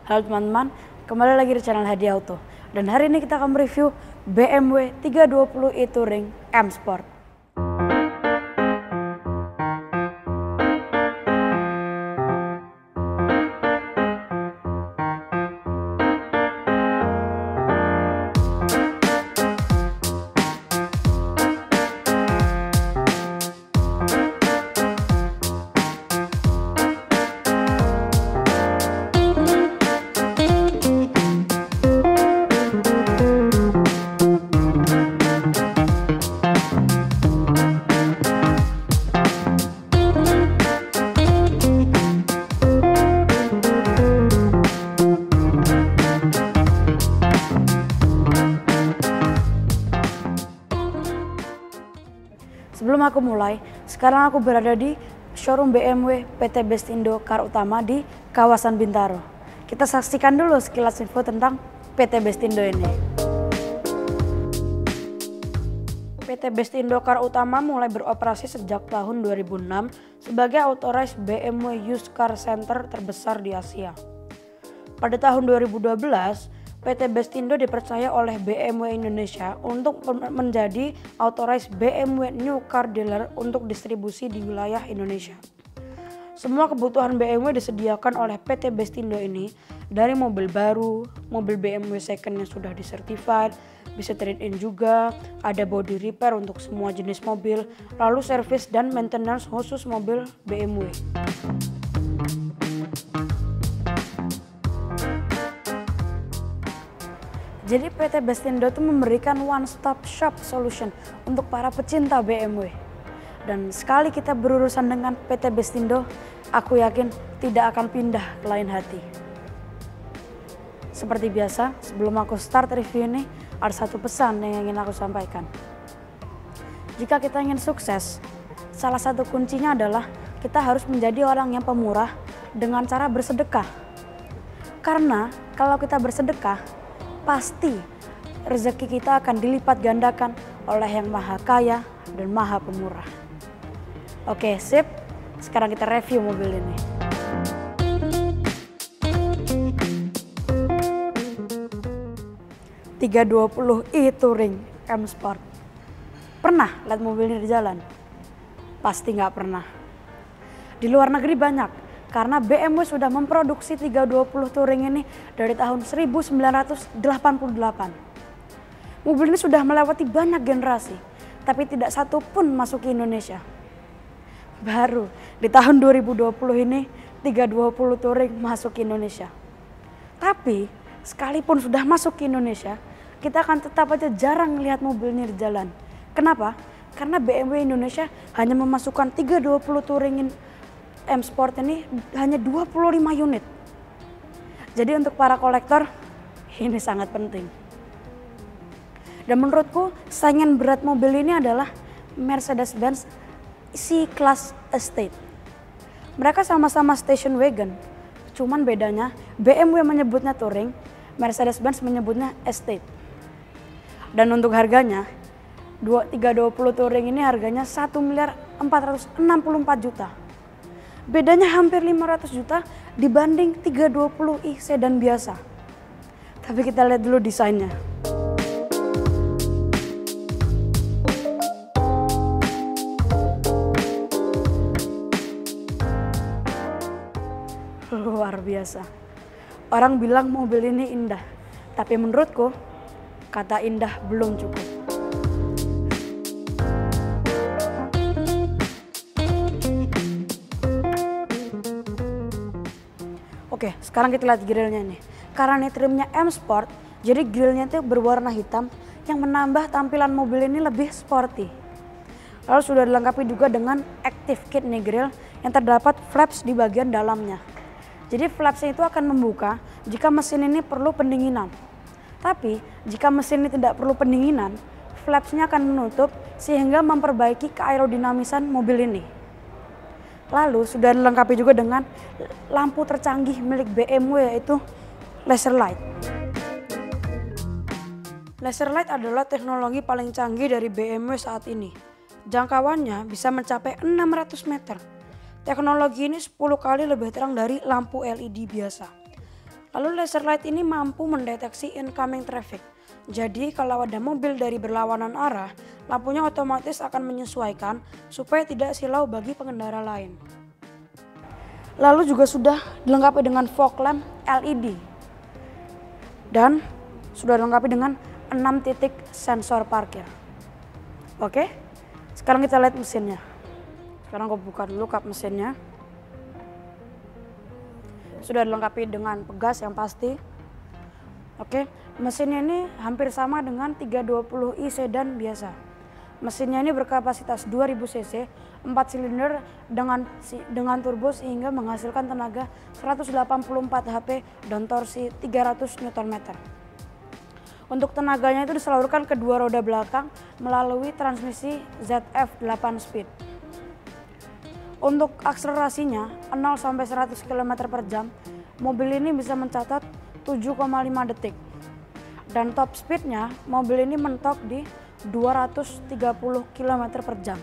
Halo teman-teman, kembali lagi di channel Hadi Auto. Dan hari ini kita akan mereview BMW 320i Touring M Sport. Sebelum aku mulai, sekarang aku berada di showroom BMW PT Bestindo Car Utama di kawasan Bintaro. Kita saksikan dulu sekilas info tentang PT Bestindo ini. PT Bestindo Car Utama mulai beroperasi sejak tahun 2006 sebagai authorized BMW Used Car Center terbesar di Asia. Pada tahun 2012, PT Bestindo dipercaya oleh BMW Indonesia untuk menjadi authorized BMW New Car Dealer untuk distribusi di wilayah Indonesia. Semua kebutuhan BMW disediakan oleh PT Bestindo ini, dari mobil baru, mobil BMW second yang sudah disertified, bisa trade-in juga, ada body repair untuk semua jenis mobil, lalu servis dan maintenance khusus mobil BMW. Jadi PT Bestindo itu memberikan one stop shop solution untuk para pecinta BMW. Dan sekali kita berurusan dengan PT Bestindo, aku yakin tidak akan pindah ke lain hati. Seperti biasa, sebelum aku start review ini, ada satu pesan yang ingin aku sampaikan. Jika kita ingin sukses, salah satu kuncinya adalah kita harus menjadi orang yang pemurah dengan cara bersedekah. Karena kalau kita bersedekah, pasti rezeki kita akan dilipat gandakan oleh yang maha kaya dan maha pemurah. Oke, sip. Sekarang kita review mobil ini. .320i Touring M Sport. Pernah lihat mobil ini di jalan? Pasti nggak pernah. Di luar negeri banyak. Karena BMW sudah memproduksi 320 Touring ini dari tahun 1988. Mobil ini sudah melewati banyak generasi, tapi tidak satu pun masuk ke Indonesia. Baru di tahun 2020 ini 320 Touring masuk ke Indonesia. Tapi sekalipun sudah masuk ke Indonesia, kita akan tetap aja jarang melihat mobil ini di jalan. Kenapa? Karena BMW Indonesia hanya memasukkan 320 Touring M Sport ini hanya 25 unit. Jadi untuk para kolektor ini sangat penting. Dan menurutku saingan berat mobil ini adalah Mercedes-Benz C-Class Estate. Mereka sama-sama station wagon, cuman bedanya BMW menyebutnya Touring, Mercedes-Benz menyebutnya Estate. Dan untuk harganya 320 Touring ini harganya 1.464 juta. Bedanya hampir 500 juta dibanding 320i sedan biasa. Tapi kita lihat dulu desainnya. Luar biasa. Orang bilang mobil ini indah, tapi menurutku kata indah belum cukup. Oke, sekarang kita lihat grillnya nih. Karena ini trimnya M Sport, jadi grillnya itu berwarna hitam yang menambah tampilan mobil ini lebih sporty. Lalu sudah dilengkapi juga dengan active kit nih grill yang terdapat flaps di bagian dalamnya. Jadi flapsnya itu akan membuka jika mesin ini perlu pendinginan. Tapi jika mesin ini tidak perlu pendinginan, flapsnya akan menutup sehingga memperbaiki keaerodinamisan mobil ini. Lalu sudah dilengkapi juga dengan lampu tercanggih milik BMW yaitu laser light. Laser light adalah teknologi paling canggih dari BMW saat ini. Jangkauannya bisa mencapai 600 meter. Teknologi ini 10 kali lebih terang dari lampu LED biasa. Lalu laser light ini mampu mendeteksi incoming traffic. Jadi kalau ada mobil dari berlawanan arah, lampunya otomatis akan menyesuaikan supaya tidak silau bagi pengendara lain. Lalu juga sudah dilengkapi dengan fog lamp LED. Dan sudah dilengkapi dengan 6 titik sensor parkir. Oke, sekarang kita lihat mesinnya. Sekarang aku buka dulu kap mesinnya. Sudah dilengkapi dengan pegas yang pasti. Oke, mesinnya ini hampir sama dengan 320i sedan biasa. Mesinnya ini berkapasitas 2000 cc, 4 silinder dengan turbo sehingga menghasilkan tenaga 184 HP dan torsi 300 Nm. Untuk tenaganya itu disalurkan ke dua roda belakang melalui transmisi ZF 8 speed. Untuk akselerasinya 0 sampai 100 km/jam, mobil ini bisa mencatat 7,5 detik. Dan top speednya mobil ini mentok di 230 km/jam.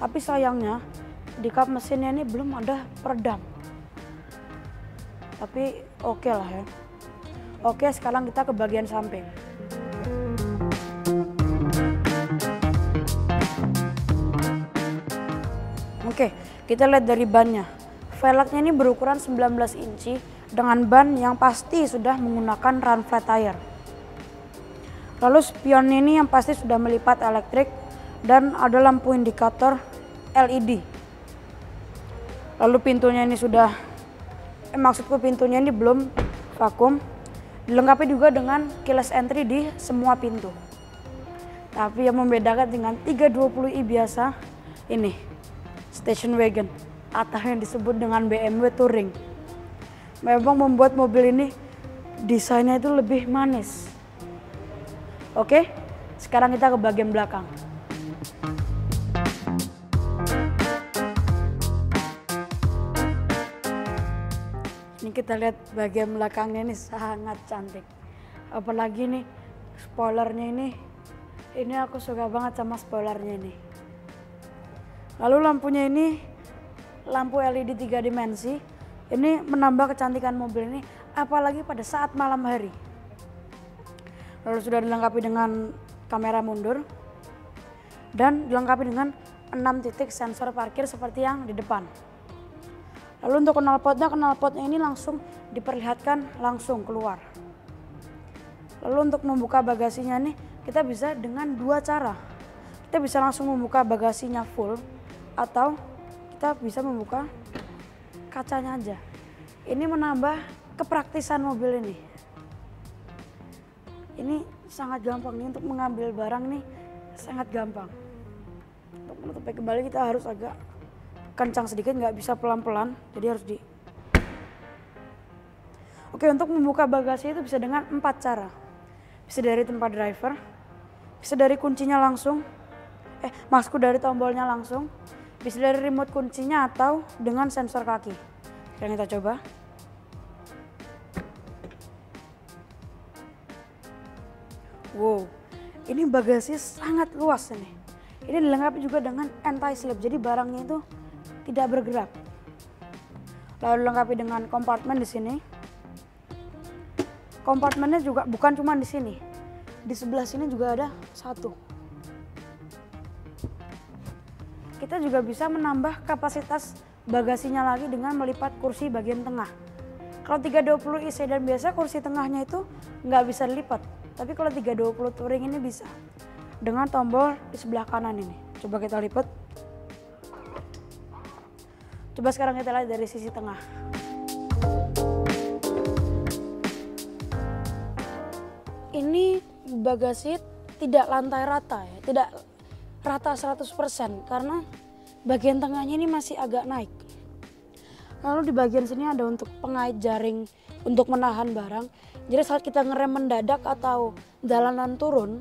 Tapi sayangnya di kap mesinnya ini belum ada peredam. Tapi oke lah ya. Oke, sekarang kita ke bagian samping. Oke, kita lihat dari bannya. Velgnya ini berukuran 19 inci dengan ban yang pasti sudah menggunakan run flat tire. Lalu spion ini yang pasti sudah melipat elektrik dan ada lampu indikator LED. Lalu pintunya ini sudah, maksudku pintunya ini belum vakum. Dilengkapi juga dengan keyless entry di semua pintu. Tapi yang membedakan dengan 320i biasa ini station wagon atau yang disebut dengan BMW Touring. Memang membuat mobil ini desainnya itu lebih manis. Oke, sekarang kita ke bagian belakang. Ini kita lihat bagian belakangnya ini sangat cantik. Apalagi nih spoilernya ini aku suka banget sama spoilernya ini. Lalu lampunya ini lampu LED 3 dimensi. Ini menambah kecantikan mobil ini apalagi pada saat malam hari. Lalu sudah dilengkapi dengan kamera mundur dan dilengkapi dengan 6 titik sensor parkir seperti yang di depan. Lalu untuk knalpotnya ini langsung diperlihatkan langsung keluar. Lalu untuk membuka bagasinya nih kita bisa dengan dua cara. Kita bisa langsung membuka bagasinya full atau kita bisa membuka kacanya aja. Ini menambah kepraktisan mobil ini. Ini sangat gampang nih untuk mengambil barang nih, sangat gampang. Untuk menutupnya kembali kita harus agak kencang sedikit, nggak bisa pelan-pelan, jadi harus di. Oke, untuk membuka bagasi itu bisa dengan 4 cara. Bisa dari tempat driver, bisa dari kuncinya langsung, maksudku dari tombolnya langsung, bisa dari remote kuncinya atau dengan sensor kaki. Sekarang kita coba. Wow, ini bagasi sangat luas ini. Ini dilengkapi juga dengan anti-slip, jadi barangnya itu tidak bergerak. Lalu dilengkapi dengan kompartemen di sini. Kompartemennya juga bukan cuma di sini. Di sebelah sini juga ada satu. Kita juga bisa menambah kapasitas bagasinya lagi dengan melipat kursi bagian tengah. Kalau 320i sedan biasa kursi tengahnya itu nggak bisa dilipat. Tapi kalau 320 Touring ini bisa. Dengan tombol di sebelah kanan ini. Coba kita lipat. Coba sekarang kita lihat dari sisi tengah. Ini bagasi tidak lantai rata ya, tidak rata 100% karena bagian tengahnya ini masih agak naik. Lalu di bagian sini ada untuk pengait jaring untuk menahan barang. Jadi saat kita ngerem mendadak atau jalanan turun,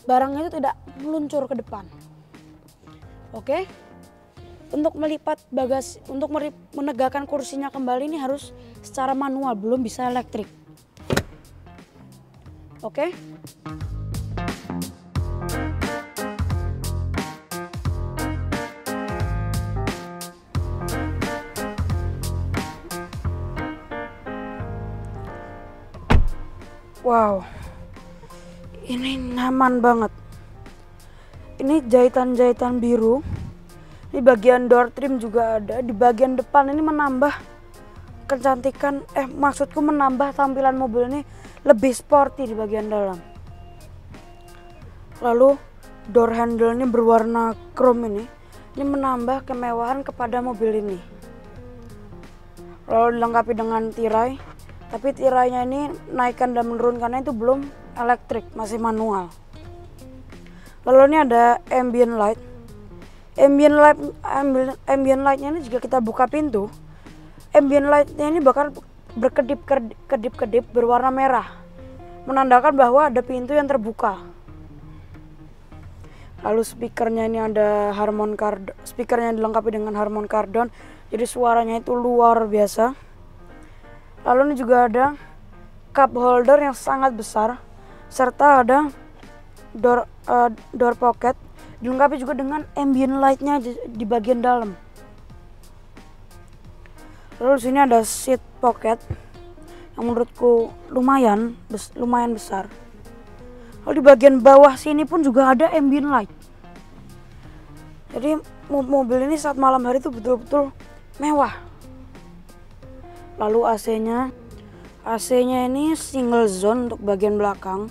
barangnya itu tidak meluncur ke depan. Oke. Untuk melipat bagasi, untuk menegakkan kursinya kembali ini harus secara manual, belum bisa elektrik. Oke. Wow, ini nyaman banget. Ini jahitan-jahitan biru. Di bagian door trim juga ada. Di bagian depan ini menambah kecantikan, maksudku menambah tampilan mobil ini lebih sporty di bagian dalam. Lalu door handle ini berwarna chrome ini menambah kemewahan kepada mobil ini. Lalu dilengkapi dengan tirai, tapi tirainya ini naikkan dan menurunkannya itu belum elektrik, masih manual. Lalu ini ada ambient light. Ambient lightnya ini jika kita buka pintu, ambient lightnya ini bakal berkedip-kedip berwarna merah, menandakan bahwa ada pintu yang terbuka. Lalu speakernya ini ada Harman Kardon, speakernya dilengkapi dengan Harman Kardon, jadi suaranya itu luar biasa. Lalu ini juga ada cup holder yang sangat besar, serta ada door pocket, dilengkapi juga dengan ambient lightnya di bagian dalam. Lalu di sini ada seat pocket yang menurutku lumayan besar. Lalu di bagian bawah sini pun juga ada ambient light. Jadi mobil ini saat malam hari itu betul-betul mewah. Lalu AC-nya ini single zone untuk bagian belakang.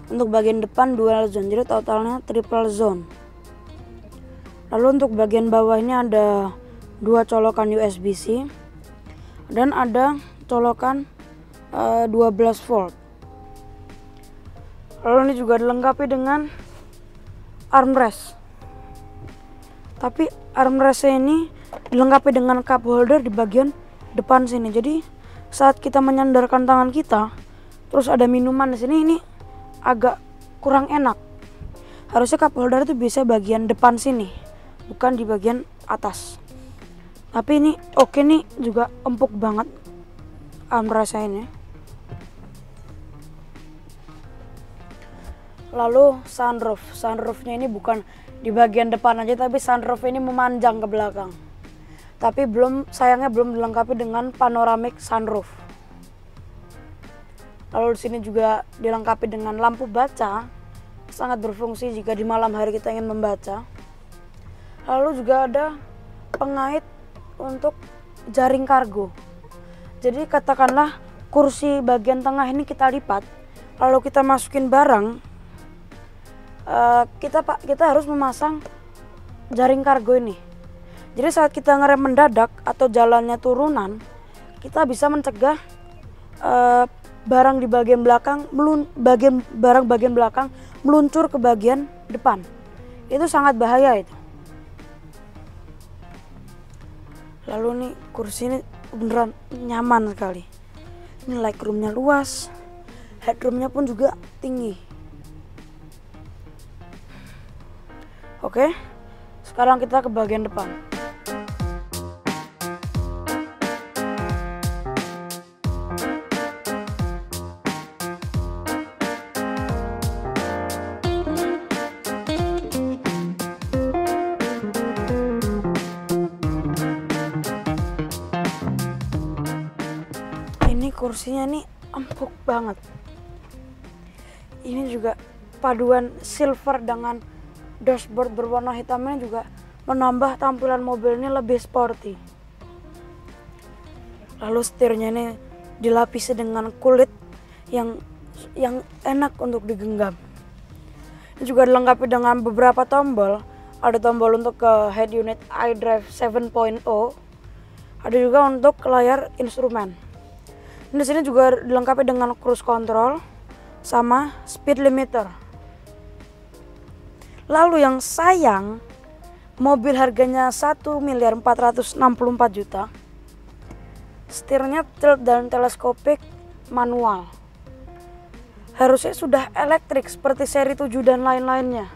Untuk bagian depan dual zone, jadi totalnya triple zone. Lalu untuk bagian bawah ini ada 2 colokan USB-C dan ada colokan 12 volt. Lalu ini juga dilengkapi dengan armrest. Tapi armrestnya ini dilengkapi dengan cup holder di bagian depan sini. Jadi saat kita menyandarkan tangan kita, terus ada minuman di sini, ini agak kurang enak. Harusnya cup holder itu bisa bagian depan sini, bukan di bagian atas. Tapi ini oke nih, juga empuk banget armrestnya ini. Lalu sunroofnya ini bukan di bagian depan aja, tapi sunroof ini memanjang ke belakang. Tapi sayangnya belum dilengkapi dengan panoramic sunroof. Lalu di sini juga dilengkapi dengan lampu baca, sangat berfungsi jika di malam hari kita ingin membaca. Lalu juga ada pengait untuk jaring kargo. Jadi katakanlah kursi bagian tengah ini kita lipat, lalu kita masukin barang, kita harus memasang jaring kargo ini. Jadi saat kita ngerem mendadak atau jalannya turunan, kita bisa mencegah barang di bagian belakang bagian belakang meluncur ke bagian depan. Itu sangat bahaya itu. Lalu nih kursi ini beneran nyaman sekali. Ini legroomnya luas, headroomnya pun juga tinggi. Oke, sekarang kita ke bagian depan. Ini kursinya nih empuk banget. Ini juga paduan silver dengan dashboard berwarna hitamnya juga menambah tampilan mobil ini lebih sporty. Lalu setirnya ini dilapisi dengan kulit yang enak untuk digenggam. Ini juga dilengkapi dengan beberapa tombol. Ada tombol untuk ke head unit iDrive 7.0. Ada juga untuk layar instrumen. Di sini juga dilengkapi dengan cruise control sama speed limiter. Lalu yang sayang, mobil harganya 1.464.000.000. Setirnya tilt dan teleskopik manual. Harusnya sudah elektrik seperti seri 7 dan lain-lainnya.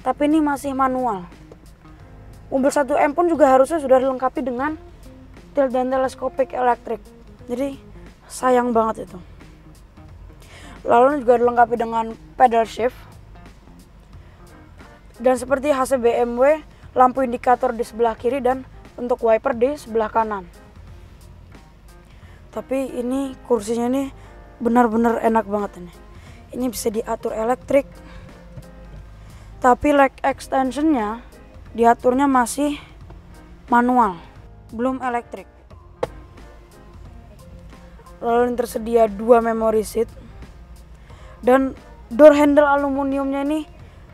Tapi ini masih manual. Mobil 1M pun juga harusnya sudah dilengkapi dengan tilt dan teleskopik elektrik. Jadi sayang banget itu. Lalu juga dilengkapi dengan pedal shift. Dan seperti khas BMW, lampu indikator di sebelah kiri dan untuk wiper di sebelah kanan. Tapi ini kursinya ini benar-benar enak banget ini. Ini bisa diatur elektrik, tapi leg extensionnya diaturnya masih manual, belum elektrik. Lalu tersedia 2 memory seat, dan door handle aluminiumnya ini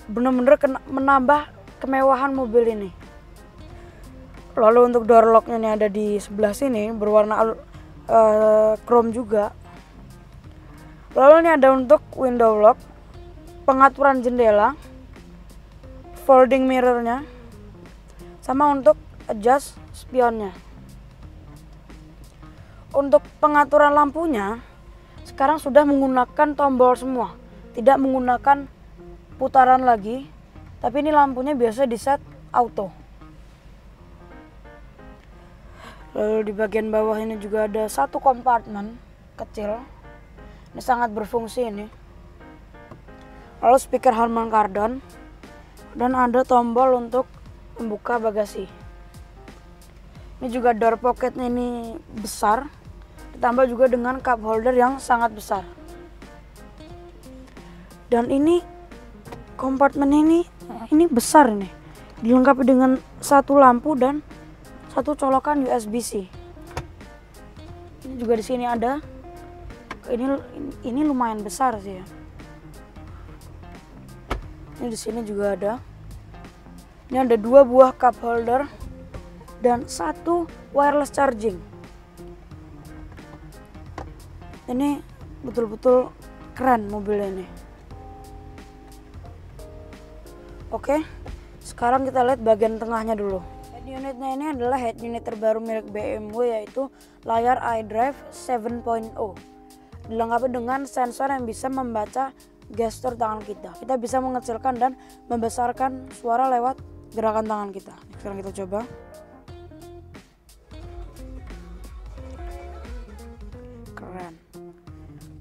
benar-benar menambah kemewahan mobil ini. Lalu untuk door locknya ini ada di sebelah sini, berwarna chrome juga. Lalu ini ada untuk window lock, pengaturan jendela, folding mirrornya, sama untuk adjust spionnya. Untuk pengaturan lampunya sekarang sudah menggunakan tombol semua, tidak menggunakan putaran lagi, tapi ini lampunya biasa di set auto. Lalu di bagian bawah ini juga ada 1 kompartemen kecil, ini sangat berfungsi ini. Lalu speaker Harman Kardon, dan ada tombol untuk membuka bagasi. Ini juga door pocketnya ini besar, ditambah juga dengan cup holder yang sangat besar. Dan ini kompartemen ini besar nih, dilengkapi dengan 1 lampu dan 1 colokan USB-C. Ini juga di sini ada. Ini lumayan besar sih ya. Ini di sini juga ada. Ini ada 2 buah cup holder dan 1 wireless charging. Ini betul-betul keren mobil ini. Oke, sekarang kita lihat bagian tengahnya dulu. Head unitnya ini adalah head unit terbaru milik BMW, yaitu layar iDrive 7.0. Dilengkapi dengan sensor yang bisa membaca gestur tangan kita. Kita bisa mengecilkan dan membesarkan suara lewat gerakan tangan kita. Sekarang kita coba. Keren.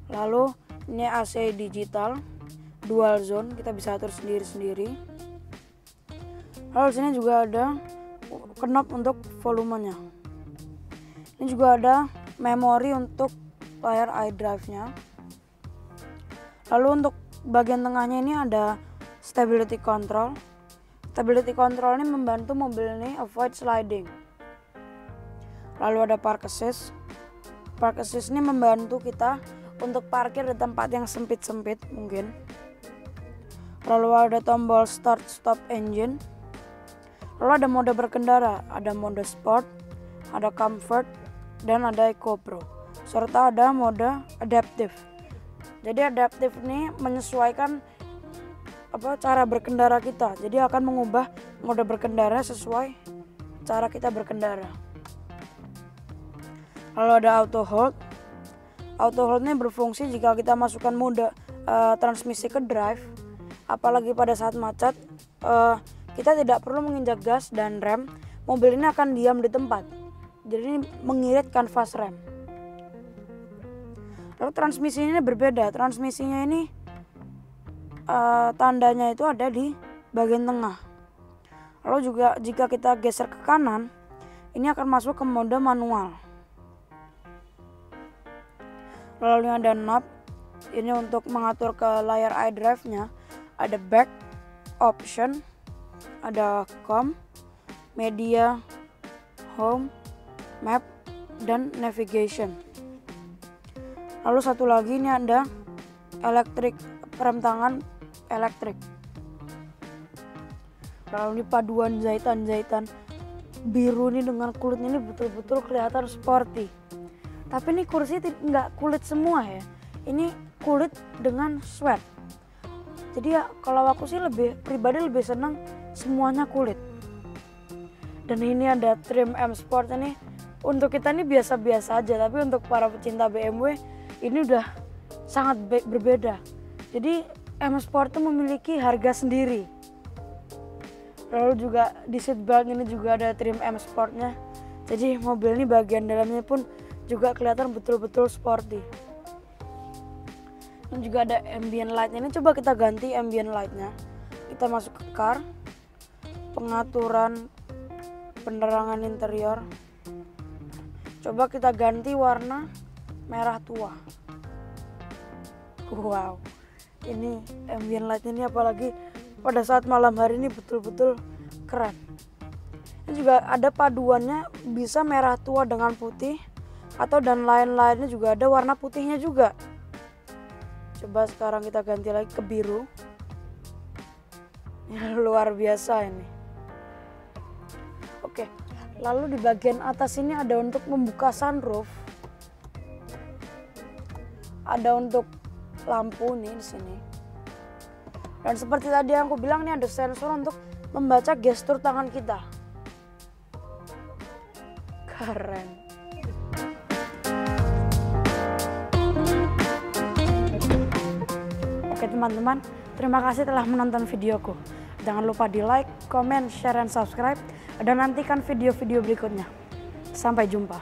Lalu ini AC digital, dual zone, kita bisa atur sendiri-sendiri. Lalu di sini juga ada knob untuk volumenya. Ini juga ada memori untuk layar iDrive-nya. Lalu untuk bagian tengahnya ini ada stability control. Stability control ini membantu mobil ini avoid sliding. Lalu ada park assist. Park assist ini membantu kita untuk parkir di tempat yang sempit-sempit mungkin. Lalu ada tombol start stop engine. Lalu ada mode berkendara, ada mode sport, ada comfort, dan ada eco pro, serta ada mode adaptive. Jadi adaptive ini menyesuaikan cara berkendara kita, jadi akan mengubah mode berkendara sesuai cara kita berkendara. Lalu ada auto hold. Auto hold ini berfungsi jika kita masukkan mode transmisi ke drive, apalagi pada saat macet. Kita tidak perlu menginjak gas dan rem, mobil ini akan diam di tempat. Jadi ini mengirit kanvas rem. Lalu transmisinya ini berbeda. Transmisinya ini tandanya itu ada di bagian tengah. Lalu juga jika kita geser ke kanan, ini akan masuk ke mode manual. Lalu ini ada knob. Ini untuk mengatur ke layar iDrive-nya. Ada back option, ada com, media, home, map, dan navigation. Lalu satu lagi ini ada elektrik, rem tangan elektrik. Lalu ini paduan jahitan biru ini dengan kulit ini betul-betul kelihatan sporty. Tapi ini kursi nggak kulit semua ya. Ini kulit dengan sweat. Jadi ya kalau aku sih pribadi lebih senang semuanya kulit. Dan ini ada trim M Sport ini. Untuk kita ini biasa-biasa aja, tapi untuk para pecinta BMW ini udah sangat berbeda. Jadi M Sport itu memiliki harga sendiri. Lalu juga di seat belt ini juga ada trim M Sportnya. Jadi mobil ini bagian dalamnya pun juga kelihatan betul-betul sporty. Dan juga ada ambient light ini, coba kita ganti ambient lightnya. Kita masuk ke car, pengaturan penerangan interior. Coba kita ganti warna merah tua. Wow, ini ambient light ini apalagi pada saat malam hari ini betul-betul keren. Ini juga ada paduannya, bisa merah tua dengan putih atau dan lain-lainnya juga ada warna putihnya juga. Coba sekarang kita ganti lagi ke biru. Ini luar biasa ini. Oke, lalu di bagian atas ini ada untuk membuka sunroof. Ada untuk lampu nih di sini. Dan seperti tadi yang aku bilang, nih ada sensor untuk membaca gestur tangan kita. Keren. Oke teman-teman, terima kasih telah menonton videoku. Jangan lupa di like, comment, share, dan subscribe. Dan nantikan video-video berikutnya. Sampai jumpa.